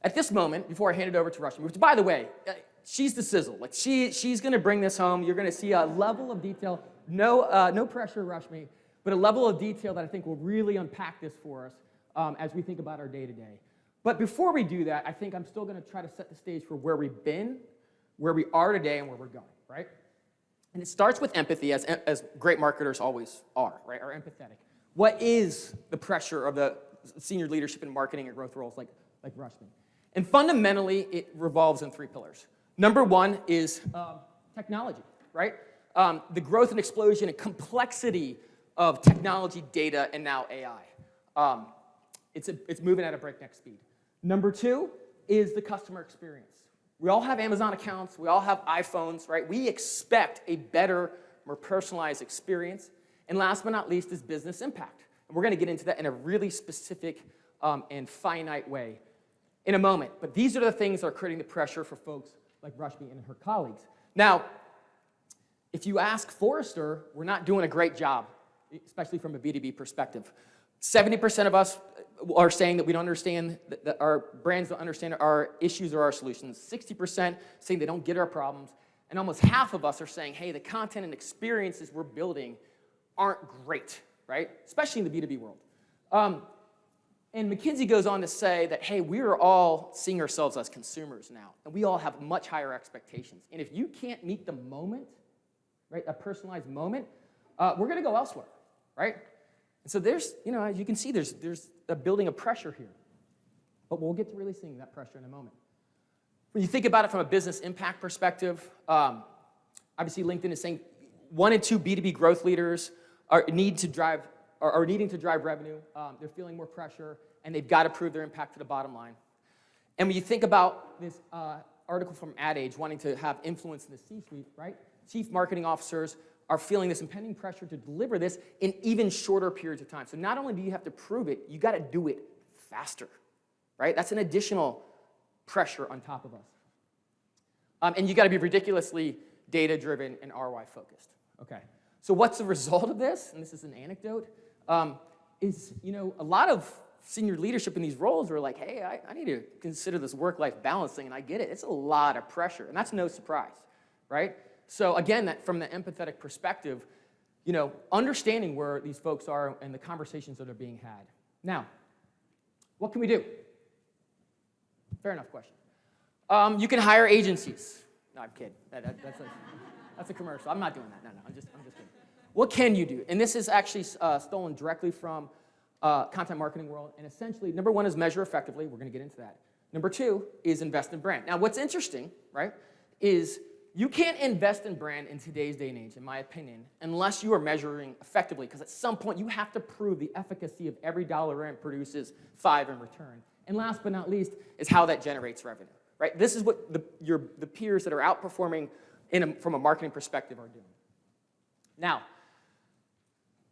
At this moment, before I hand it over to Rashmi, which, by the way, she's the sizzle. Like she's going to bring this home. You're going to see a level of detail, no pressure, Rashmi, but a level of detail that I think will really unpack this for us as we think about our day-to-day. But before we do that, I think I'm still going to try to set the stage for where we've been, where we are today, and where we're going, right? And it starts with empathy, as great marketers always are, right, are empathetic. What is the pressure of the senior leadership in marketing and growth roles like Rashmi? And fundamentally, it revolves in 3 pillars. Number 1 is technology, right? The growth and explosion and complexity of technology, data, and now AI. It's moving at a breakneck speed. Number 2 is the customer experience. We all have Amazon accounts. We all have iPhones, right? We expect a better, more personalized experience. And last but not least is business impact. And we're going to get into that in a really specific and finite way in a moment. But these are the things that are creating the pressure for folks like Rashmi and her colleagues. Now, if you ask Forrester, we're not doing a great job, especially from a B2B perspective. 70% of us are saying that we don't understand, that our brands don't understand our issues or our solutions. 60% saying they don't get our problems. And almost half of us are saying, hey, the content and experiences we're building aren't great, right? Especially in the B2B world. And McKinsey goes on to say that, hey, we are all seeing ourselves as consumers now, and we all have much higher expectations. And if you can't meet the moment, right, a personalized moment, we're going to go elsewhere, right? And so there's, as you can see, there's a building of pressure here. But we'll get to really seeing that pressure in a moment. When you think about it from a business impact perspective, obviously LinkedIn is saying 1 in 2 B2B growth leaders are needing to drive revenue. They're feeling more pressure, and they've got to prove their impact to the bottom line. And when you think about this article from Ad Age wanting to have influence in the C-suite, right? Chief marketing officers are feeling this impending pressure to deliver this in even shorter periods of time. So not only do you have to prove it, you got to do it faster, right? That's an additional pressure on top of us. And you got to be ridiculously data-driven and ROI-focused. Okay. So what's the result of this? And this is an anecdote. Is a lot of senior leadership in these roles are like, hey, I need to consider this work-life balance thing, and I get it. It's a lot of pressure, and that's no surprise, right? So again, that from the empathetic perspective, understanding where these folks are and the conversations that are being had. Now, what can we do? Fair enough question. You can hire agencies. No, I'm kidding. That's a commercial. I'm not doing that. No, I'm just kidding. What can you do? And this is actually stolen directly from content marketing world. And essentially, number 1 is measure effectively. We're going to get into that. Number 2 is invest in brand. Now, what's interesting, right, is you can't invest in brand in today's day and age, in my opinion, unless you are measuring effectively, because at some point you have to prove the efficacy of every dollar in produces 5 in return. And last but not least is how that generates revenue, right? This is what the peers that are outperforming from a marketing perspective are doing. Now,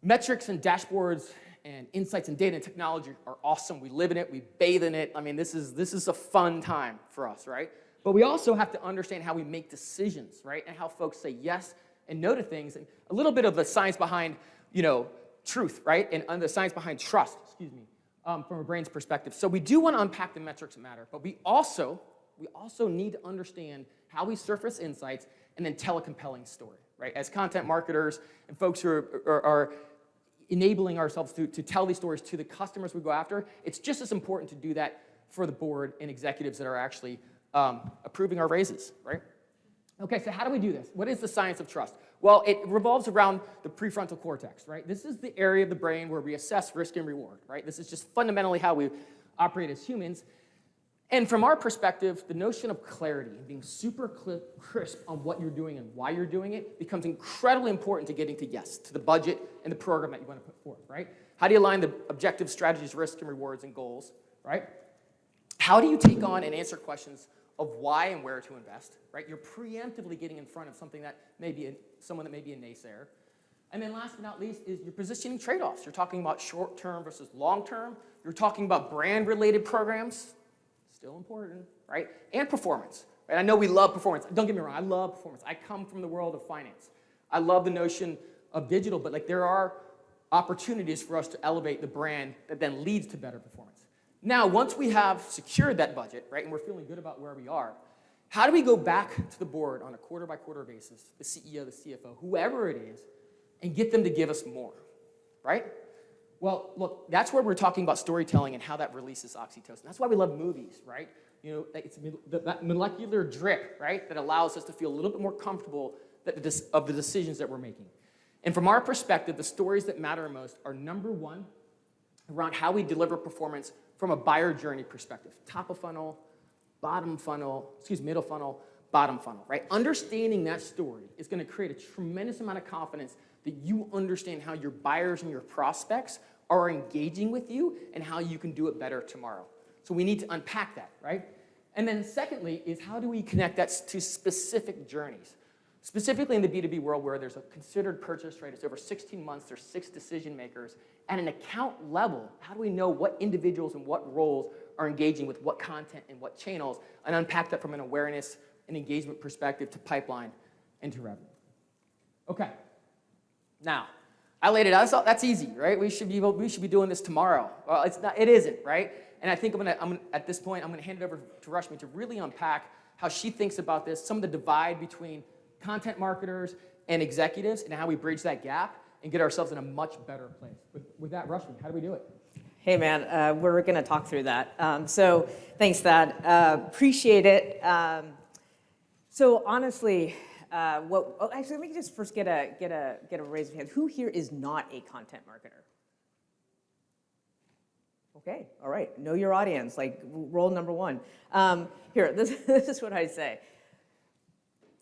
metrics and dashboards and insights and data and technology are awesome. We live in it. We bathe in it. I mean, this is a fun time for us, right? But we also have to understand how we make decisions, right? And how folks say yes and no to things. And a little bit of the science behind, truth, right? And the science behind trust, from a brain's perspective. So we do want to unpack the metrics that matter. But we also need to understand how we surface insights and then tell a compelling story, right? As content marketers and folks who are enabling ourselves to tell these stories to the customers we go after, it's just as important to do that for the board and executives that are actually approving our raises, right? Okay, so how do we do this? What is the science of trust? Well, it revolves around the prefrontal cortex, right? This is the area of the brain where we assess risk and reward, right? This is just fundamentally how we operate as humans. And from our perspective, the notion of clarity and being super crisp on what you're doing and why you're doing it becomes incredibly important to getting to yes, to the budget and the program that you want to put forth, right? How do you align the objectives, strategies, risks, and rewards and goals, right? How do you take on and answer questions of why and where to invest, right? You're preemptively getting in front of something that may be someone that may be a naysayer. And then last but not least is you're positioning trade-offs. You're talking about short-term versus long-term. You're talking about brand-related programs, still important, right? And performance, right? I know we love performance. Don't get me wrong, I love performance. I come from the world of finance. I love the notion of digital, but there are opportunities for us to elevate the brand that then leads to better performance. Now, once we have secured that budget, right, and we're feeling good about where we are, how do we go back to the board on a quarter-by-quarter basis, the CEO, the CFO, whoever it is, and get them to give us more, right? Well, look, that's where we're talking about storytelling and how that releases oxytocin. That's why we love movies, right? You know, it's that molecular drip, right, that allows us to feel a little bit more comfortable of the decisions that we're making. And from our perspective, the stories that matter most are, number one, around how we deliver performance from a buyer journey perspective. Top of funnel, middle funnel, bottom funnel, right? Understanding that story is going to create a tremendous amount of confidence that you understand how your buyers and your prospects are engaging with you and how you can do it better tomorrow. So we need to unpack that, right? And then secondly is how do we connect that to specific journeys? Specifically in the B2B world where there's a considered purchase, right? It's over 16 months, there's 6 decision makers. At an account level, how do we know what individuals and what roles are engaging with what content and what channels, and unpack that from an awareness and engagement perspective to pipeline and to revenue. Okay. Now, I laid it out. That's easy, right? We should be doing this tomorrow. Well, it's not. It isn't, right? And I think at this point, I'm gonna hand it over to Rashmi to really unpack how she thinks about this, some of the divide between content marketers and executives, and how we bridge that gap and get ourselves in a much better place. With that, Rashmi, how do we do it? Hey, man, we're going to talk through that. So thanks, Thad. Appreciate it. So honestly, actually, let me just first get a raise of hands. Who here is not a content marketer? Okay, all right. Know your audience, like role number one. Here, this is what I say.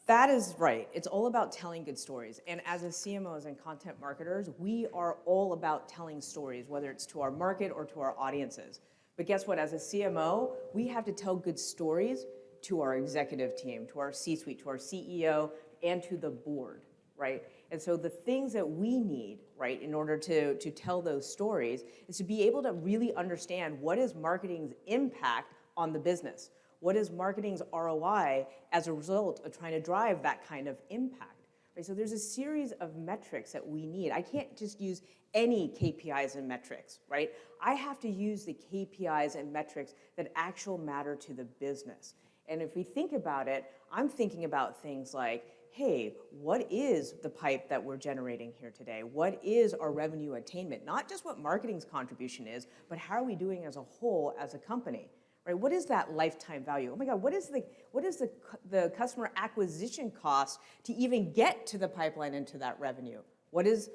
That is right. It's all about telling good stories. And as a CMOs and content marketers, we are all about telling stories, whether it's to our market or to our audiences. But guess what? As a CMO, we have to tell good stories to our executive team, to our C-suite, to our CEO, and to the board, right? And so the things that we need, right, in order to tell those stories is to be able to really understand what is marketing's impact on the business. What is marketing's ROI as a result of trying to drive that kind of impact? Right? So there's a series of metrics that we need. I can't just use any KPIs and metrics, right? I have to use the KPIs and metrics that actually matter to the business. And if we think about it, I'm thinking about things like, hey, what is the pipe that we're generating here today? What is our revenue attainment? Not just what marketing's contribution is, but how are we doing as a whole as a company? Right? What is that lifetime value? Oh my God, what is the customer acquisition cost to even get to the pipeline into that revenue? What is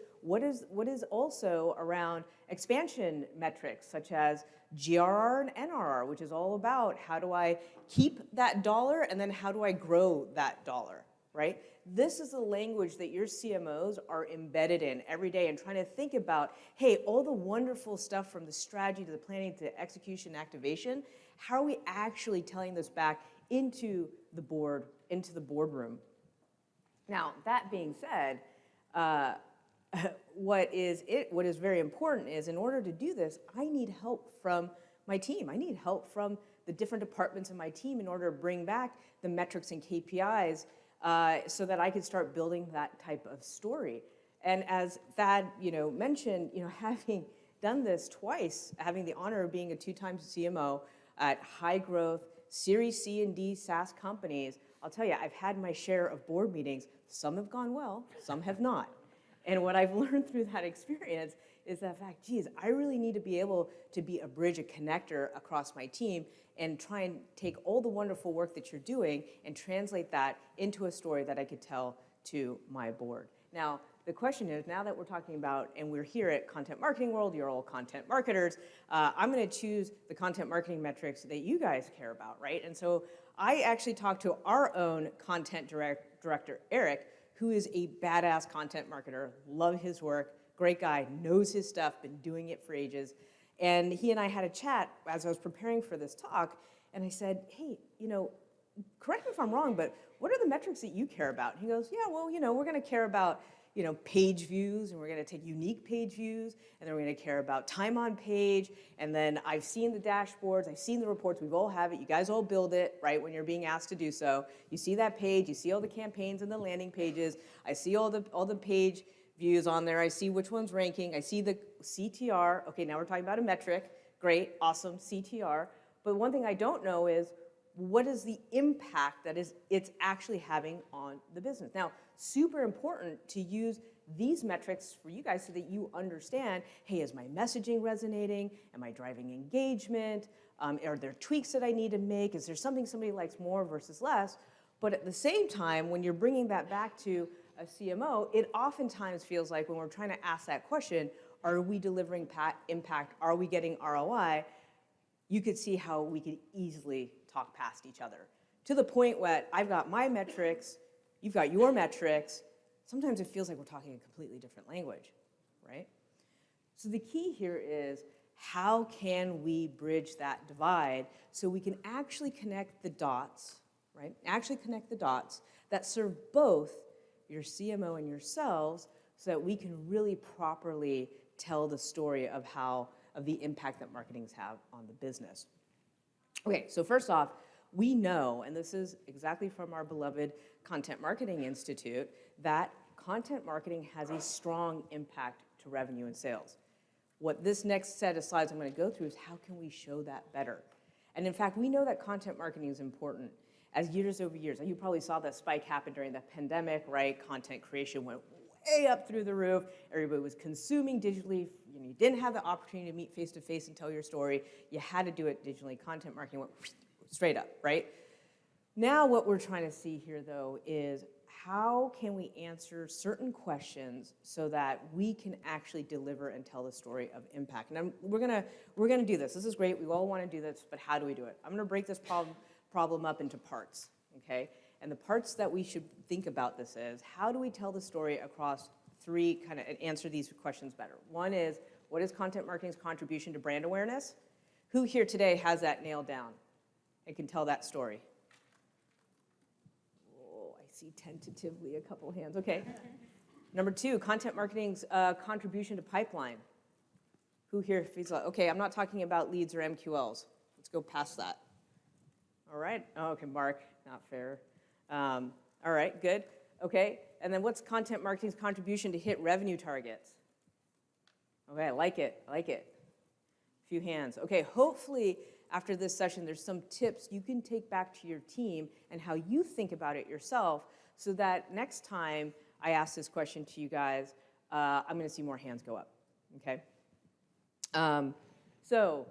also around expansion metrics such as GRR and NRR, which is all about how do I keep that dollar and then how do I grow that dollar, right? This is the language that your CMOs are embedded in every day and trying to think about, hey, all the wonderful stuff from the strategy to the planning to execution activation, how are we actually telling this back into the boardroom? Now, that being said, what is very important is in order to do this, I need help from my team. I need help from the different departments in my team in order to bring back the metrics and KPIs so that I could start building that type of story. And as Thad, mentioned, having done this twice, having the honor of being a 2-time CMO at high growth Series C and D SaaS companies, I'll tell you, I've had my share of board meetings. Some have gone well, some have not. And what I've learned through that experience is that fact, geez, I really need to be able to be a bridge, a connector across my team and try and take all the wonderful work that you're doing and translate that into a story that I could tell to my board. Now, the question is, now that we're talking about, and we're here at Content Marketing World, you're all content marketers, I'm gonna choose the content marketing metrics that you guys care about, right? And so I actually talked to our own content director, Eric, who is a badass content marketer, love his work, great guy, knows his stuff, been doing it for ages. And he and I had a chat as I was preparing for this talk, and I said, hey, correct me if I'm wrong, but what are the metrics that you care about? And he goes, yeah, well, we're gonna care about page views, and we're gonna take unique page views, and then we're gonna care about time on page, and then I've seen the dashboards, I've seen the reports, we've all have it, you guys all build it, right, when you're being asked to do so. You see that page, you see all the campaigns and the landing pages, I see all the page views on there, I see which one's ranking, I see the CTR, okay, now we're talking about a metric, Great, awesome, CTR. But one thing I don't know is what is the impact that it's actually having on the business. Now, super important to use these metrics for you guys so that you understand, hey, is my messaging resonating? Am I driving engagement? Are there tweaks that I need to make? Is there something somebody likes more versus less? But at the same time, when you're bringing that back to a CMO, it oftentimes feels like when we're trying to ask that question, are we delivering impact? Are we getting ROI? You could see how we could easily talk past each other to the point where I've got my metrics, you've got your metrics. Sometimes it feels like we're talking a completely different language, right? So the key here is how can we bridge that divide so we can actually connect the dots, right? Actually connect the dots that serve both your CMO and yourselves so that we can really properly tell the story of the impact that marketings have on the business. Okay, so first off, we know, and this is exactly from our beloved Content Marketing Institute, that content marketing has a strong impact to revenue and sales. What this next set of slides I'm going to go through is how can we show that better? And in fact, we know that content marketing is important as years over years. You probably saw that spike happen during the pandemic, right? Content creation went way up through the roof. Everybody was consuming digitally. You didn't have the opportunity to meet face-to-face and tell your story. You had to do it digitally. Content marketing went straight up, right? Now what we're trying to see here, though, is how can we answer certain questions so that we can actually deliver and tell the story of impact? And we're gonna do this. This is great. We all want to do this, but how do we do it? I'm going to break this problem up into parts, okay? And the parts that we should think about this is, how do we tell the story across three, kind of answer these questions better? One is, what is content marketing's contribution to brand awareness? Who here today has that nailed down and can tell that story? Oh, I see tentatively a couple hands. Okay. Number two, content marketing's contribution to pipeline. Who here feels like, okay, I'm not talking about leads or MQLs. Let's go past that. All right. Oh, okay, Mark, not fair. All right, good. Okay, and then what's content marketing's contribution to hit revenue targets? Okay, I like it, I like it. A few hands. Okay, hopefully after this session there's some tips you can take back to your team and how you think about it yourself so that next time I ask this question to you guys, I'm gonna see more hands go up, okay? So,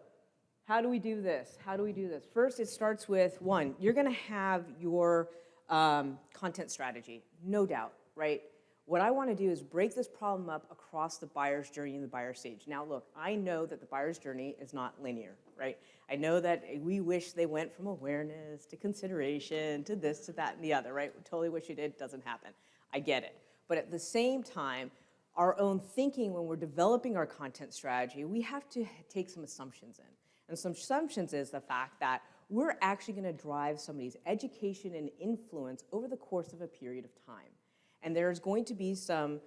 how do we do this? How do we do this? First, it starts with, one, you're gonna have your content strategy, no doubt, right? What I wanna do is break this problem up across the buyer's journey and the buyer stage. Now look, I know that the buyer's journey is not linear, right? I know that we wish they went from awareness to consideration to this, to that, and the other, right? We totally wish it did, doesn't happen. I get it. But at the same time, our own thinking when we're developing our content strategy, we have to take some assumptions in. And some assumptions is the fact that we're actually gonna drive somebody's education and influence over the course of a period of time. And there's going to be some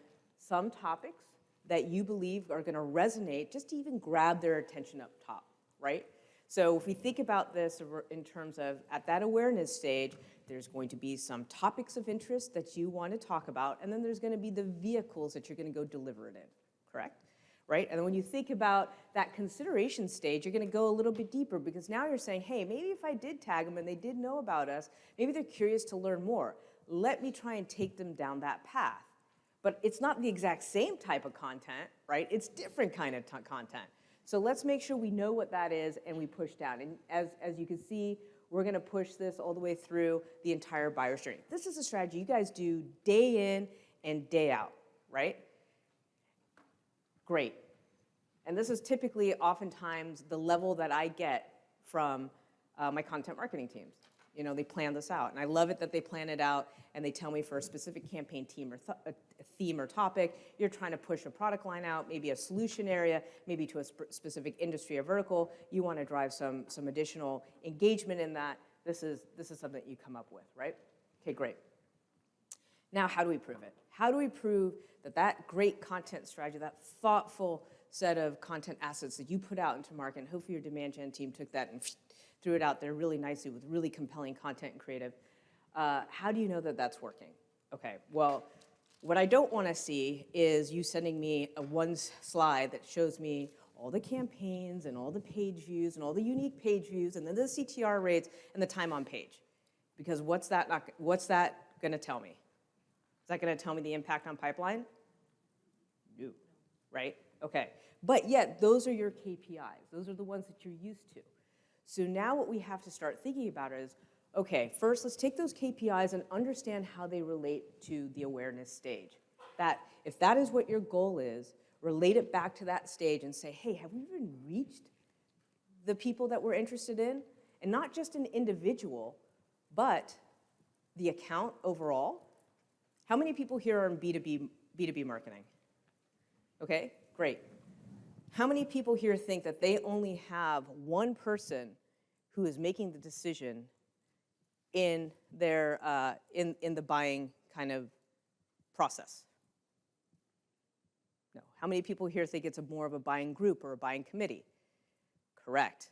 topics that you believe are gonna resonate just to even grab their attention up top, right? So if we think about this in terms of at that awareness stage, there's going to be some topics of interest that you want to talk about, and then there's going to be the vehicles that you're going to go deliver it in, correct? Right? And then when you think about that consideration stage, you're going to go a little bit deeper because now you're saying, hey, maybe if I did tag them and they did know about us, maybe they're curious to learn more. Let me try and take them down that path. But it's not the exact same type of content, right? It's different kind of content. So let's make sure we know what that is and we push down. And as you can see, we're gonna push this all the way through the entire buyer's journey. This is a strategy you guys do day in and day out, right? Great. And this is typically oftentimes the level that I get from my content marketing teams. You know, they plan this out. And I love it that they plan it out and they tell me for a specific campaign team or a theme or topic, you're trying to push a product line out, maybe a solution area, maybe to a specific industry or vertical. You want to drive some additional engagement in that. This is something that you come up with, right? Okay, great. Now, how do we prove it? How do we prove that that great content strategy, that thoughtful set of content assets that you put out into market, and hopefully your demand gen team took that and threw it out there really nicely with really compelling content and creative. How do you know that that's working? Okay, well, what I don't want to see is you sending me one slide that shows me all the campaigns and all the page views and all the unique page views and then the CTR rates and the time on page. Because what's that going to tell me? Is that going to tell me the impact on pipeline? No, right? Okay. But yet, those are your KPIs. Those are the ones that you're used to. So now what we have to start thinking about is, okay, first let's take those KPIs and understand how they relate to the awareness stage. That if that is what your goal is, relate it back to that stage and say, hey, have we even reached the people that we're interested in? And not just an individual, but the account overall. How many people here are in B2B marketing? Okay, great. How many people here think that they only have one person who is making the decision in their in the buying kind of process? No. How many people here think it's more of a buying group or a buying committee? Correct.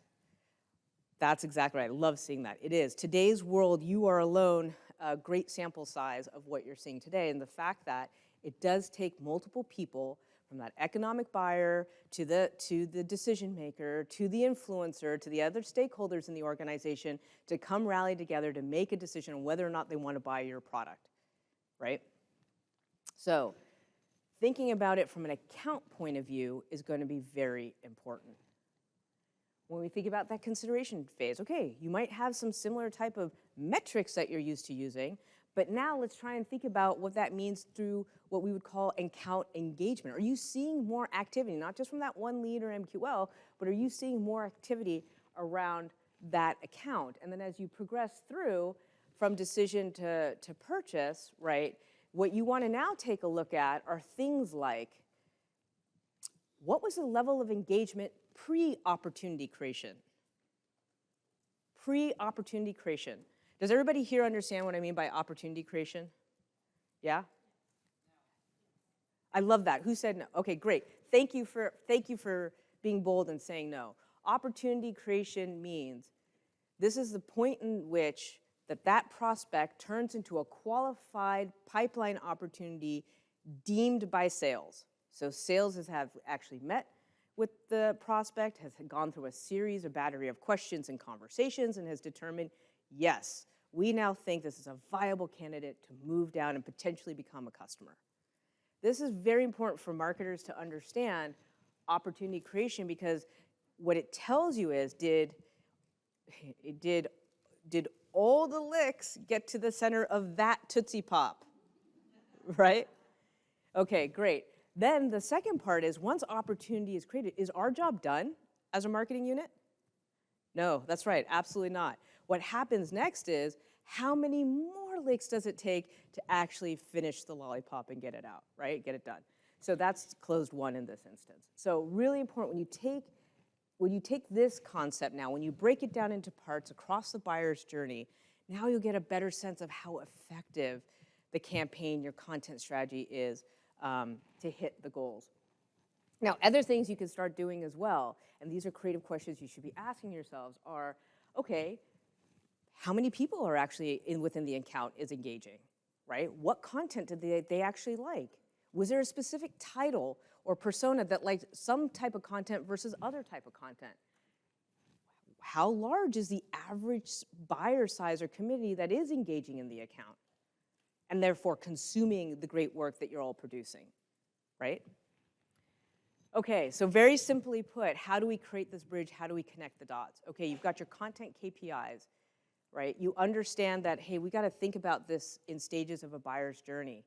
That's exactly right. I love seeing that. It is. Today's world, you are alone, a great sample size of what you're seeing today, and the fact that it does take multiple people, from that economic buyer to the decision maker, to the influencer, to the other stakeholders in the organization, to come rally together to make a decision on whether or not they want to buy your product, right? So thinking about it from an account point of view is going to be very important. When we think about that consideration phase, okay, you might have some similar type of metrics that you're used to using, but now let's try and think about what that means through what we would call account engagement. Are you seeing more activity, not just from that one lead or MQL, but are you seeing more activity around that account? And then as you progress through from decision to purchase, right, what you want to now take a look at are things like, what was the level of engagement pre-opportunity creation? Pre-opportunity creation. Does everybody here understand what I mean by opportunity creation? Yeah? I love that. Who said no? Okay, great. Thank you for being bold and saying no. Opportunity creation means this is the point in which that prospect turns into a qualified pipeline opportunity deemed by sales. So sales have actually met with the prospect, has gone through a battery of questions and conversations, and has determined, yes, we now think this is a viable candidate to move down and potentially become a customer. This is very important for marketers to understand opportunity creation, because what it tells you is, did all the licks get to the center of that Tootsie Pop, right? Okay, great. Then the second part is, once opportunity is created, is our job done as a marketing unit? No, that's right, absolutely not. What happens next is, how many more licks does it take to actually finish the lollipop and get it out, right? Get it done. So that's closed one in this instance. So really important, when you take this concept now, when you break it down into parts across the buyer's journey, now you'll get a better sense of how effective the campaign, your content strategy is to hit the goals. Now, other things you can start doing as well, and these are creative questions you should be asking yourselves, are, okay, how many people are actually within the account is engaging, right? What content did they actually like? Was there a specific title or persona that liked some type of content versus other type of content? How large is the average buyer size or community that is engaging in the account and therefore consuming the great work that you're all producing, right? Okay, so very simply put, how do we create this bridge? How do we connect the dots? Okay, you've got your content KPIs, right? You understand that, hey, we got to think about this in stages of a buyer's journey.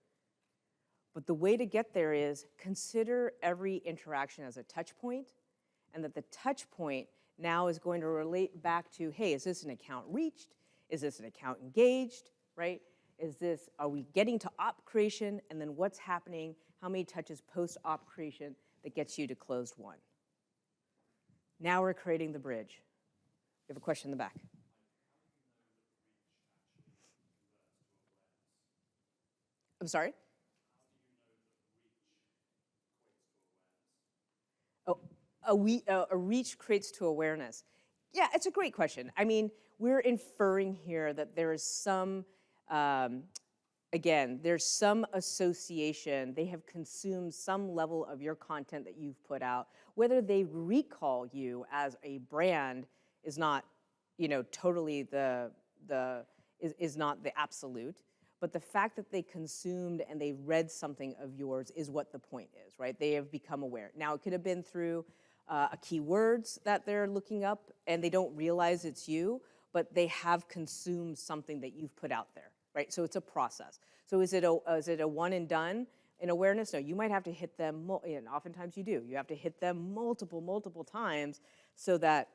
But the way to get there is consider every interaction as a touch point, and that the touch point now is going to relate back to, hey, is this an account reached? Is this an account engaged, right? Are we getting to op creation, and then what's happening, how many touches post-op creation that gets you to closed one? Now we're creating the bridge. We have a question in the back. I'm sorry? Oh, a reach creates to awareness. Yeah, it's a great question. I mean, we're inferring here that there is some again, there's some association. They have consumed some level of your content that you've put out. Whether they recall you as a brand is not, totally is not the absolute. But the fact that they consumed and they read something of yours is what the point is, right? They have become aware. Now, it could have been through keywords that they're looking up and they don't realize it's you, but they have consumed something that you've put out there, right? So it's a process. So is it a one and done in awareness? No, you might have to hit them, and oftentimes you do. You have to hit them multiple times so that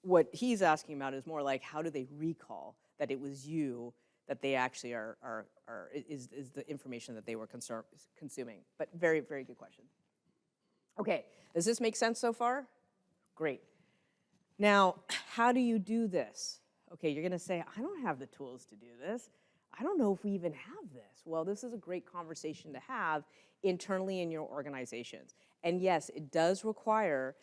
what he's asking about is more like, how do they recall that it was you that they actually is the information that they were consuming. But very, very good question. Okay, does this make sense so far? Great. Now, how do you do this? Okay, you're gonna say, I don't have the tools to do this. I don't know if we even have this. Well, this is a great conversation to have internally in your organizations. And yes, it does require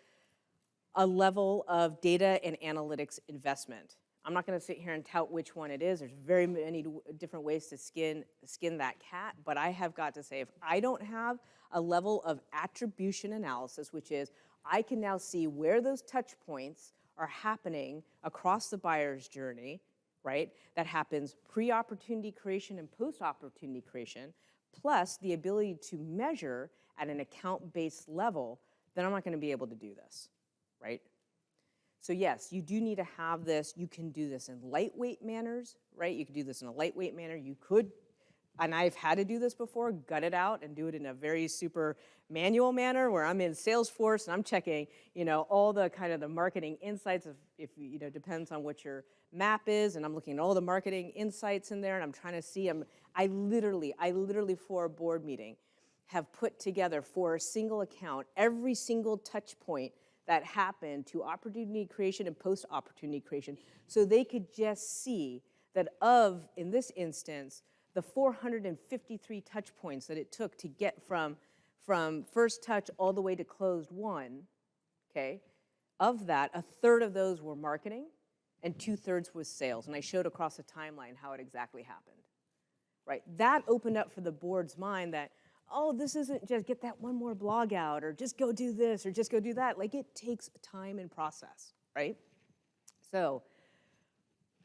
a level of data and analytics investment. I'm not going to sit here and tout which one it is. There's very many different ways to skin that cat, but I have got to say, if I don't have a level of attribution analysis, which is I can now see where those touch points are happening across the buyer's journey, right? That happens pre-opportunity creation and post-opportunity creation, plus the ability to measure at an account-based level, then I'm not going to be able to do this, right? So yes, you do need to have this. You can do this in lightweight manners, right? You can do this in a lightweight manner. You could, and I've had to do this before, gut it out and do it in a very super manual manner where I'm in Salesforce and I'm checking, all the kind of the marketing insights of, if depends on what your map is, and I'm looking at all the marketing insights in there and I'm trying to see them. I literally for a board meeting have put together for a single account every single touch point that happened to opportunity creation and post-opportunity creation, so they could just see that in this instance, the 453 touch points that it took to get from first touch all the way to closed won, okay, of that, a third of those were marketing and 2/3 was sales. And I showed across the timeline how it exactly happened, right? That opened up for the board's mind that, oh, this isn't just get that one more blog out or just go do this or just go do that. Like, it takes time and process, right? So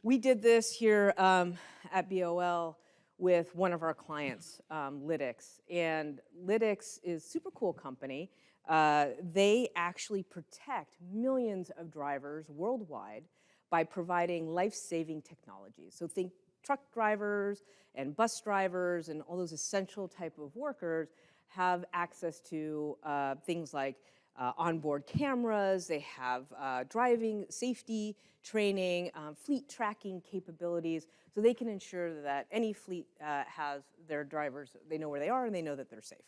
we did this here at BOL with one of our clients, Lytix. And Lytix is a super cool company. They actually protect millions of drivers worldwide by providing life-saving technologies. So think truck drivers and bus drivers and all those essential type of workers have access to things like onboard cameras. They have driving safety training, fleet tracking capabilities, so they can ensure that any fleet has their drivers, they know where they are and they know that they're safe.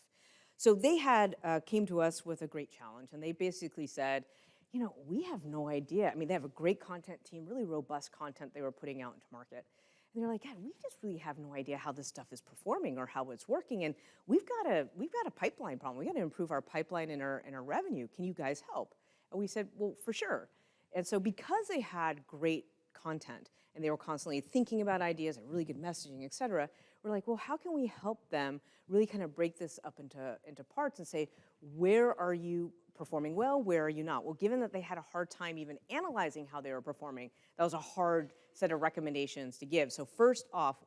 So they came to us with a great challenge, and they basically said, we have no idea. I mean, they have a great content team, really robust content they were putting out into market. And they're like, God, we just really have no idea how this stuff is performing or how it's working. And we've got a pipeline problem. We got to improve our pipeline and our revenue. Can you guys help? And we said, well, for sure. And so because they had great content and they were constantly thinking about ideas and really good messaging, et cetera, we're like, well, how can we help them really kind of break this up into parts and say, where are you performing well, where are you not? Well, given that they had a hard time even analyzing how they were performing, that was a hard set of recommendations to give. So first off,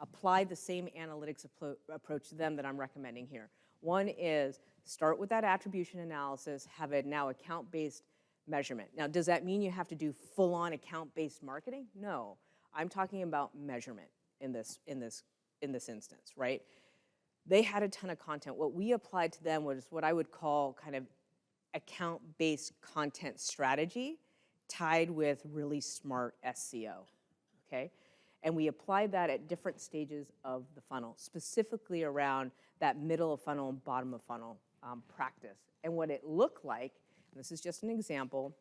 apply the same analytics approach to them that I'm recommending here. One is start with that attribution analysis, have a now account-based measurement. Now, does that mean you have to do full-on account-based marketing? No, I'm talking about measurement in this instance, right? They had a ton of content. What we applied to them was what I would call kind of account-based content strategy tied with really smart SEO, okay? And we applied that at different stages of the funnel, specifically around that middle of funnel and bottom of funnel practice. And what it looked like, and this is just an example,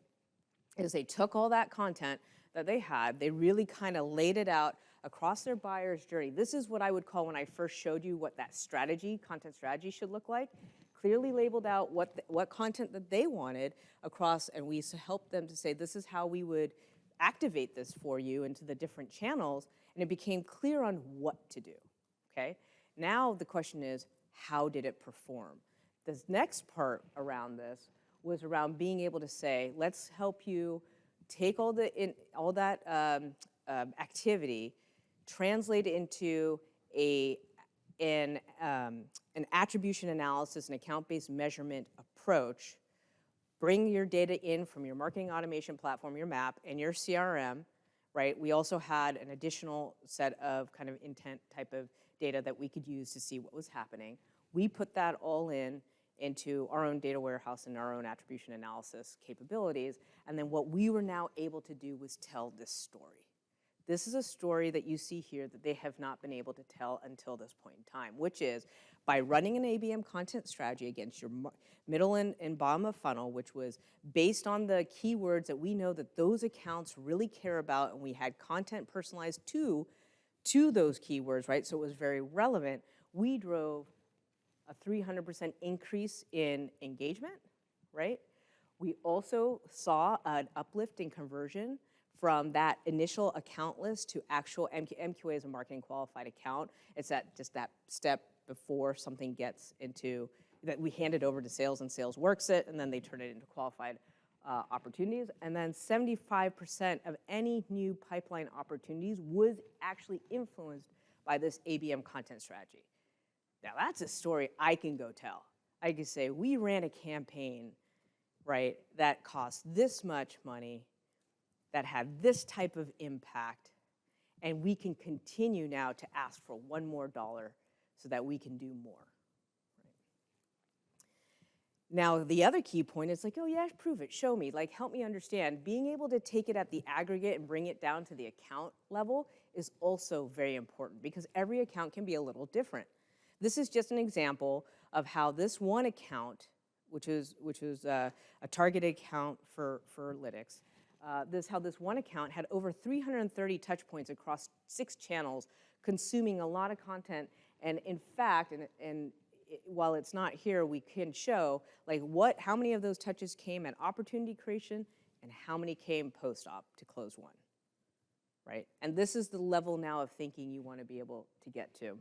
is they took all that content that they had, they really kind of laid it out across their buyer's journey. This is what I would call, when I first showed you what that strategy, content strategy should look like, clearly labeled out what content that they wanted across, and we helped them to say, this is how we would activate this for you into the different channels, and it became clear on what to do, okay? Now the question is, how did it perform? This next part around this was around being able to say, let's help you take all that activity, translate it into an attribution analysis, an account-based measurement approach. Bring your data in from your marketing automation platform, your MAP, and your CRM, right? We also had an additional set of kind of intent type of data that we could use to see what was happening. We put that all into our own data warehouse and our own attribution analysis capabilities. And then what we were now able to do was tell this story. This is a story that you see here that they have not been able to tell until this point in time, which is by running an ABM content strategy against your middle and bottom of funnel, which was based on the keywords that we know that those accounts really care about, and we had content personalized to those keywords, right? So it was very relevant. We drove a 300% increase in engagement, right? We also saw an uplift in conversion from that initial account list to actual MQA as a marketing qualified account. It's just that step before something gets into, that we hand it over to sales and sales works it, and then they turn it into qualified opportunities. And then 75% of any new pipeline opportunities was actually influenced by this ABM content strategy. Now that's a story I can go tell. I can say, we ran a campaign, right, that cost this much money, that had this type of impact, and we can continue now to ask for $1 more so that we can do more. Right? Now, the other key point is like, oh yeah, prove it, show me, like help me understand. Being able to take it at the aggregate and bring it down to the account level is also very important because every account can be a little different. This is just an example of how this one account, which was a targeted account for Lytics, how this one account had over 330 touch points across 6 channels, consuming a lot of content. And in fact, while it's not here, we can show like how many of those touches came at opportunity creation and how many came post-op to close one, right? And this is the level now of thinking you want to be able to get to.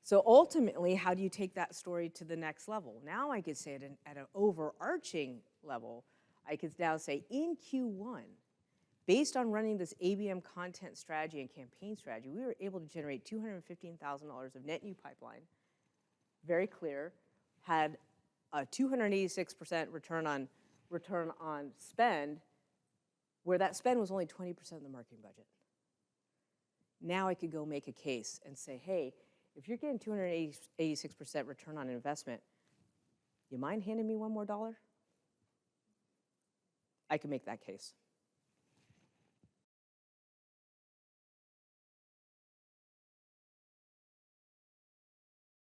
So ultimately, how do you take that story to the next level? Now I could say it at an overarching level. I could now say in Q1, based on running this ABM content strategy and campaign strategy, we were able to generate $215,000 of net new pipeline. Very clear. Had a 286% return on spend, where that spend was only 20% of the marketing budget. Now I could go make a case and say, hey, if you're getting 286% return on investment, you mind handing me $1 more? I can make that case.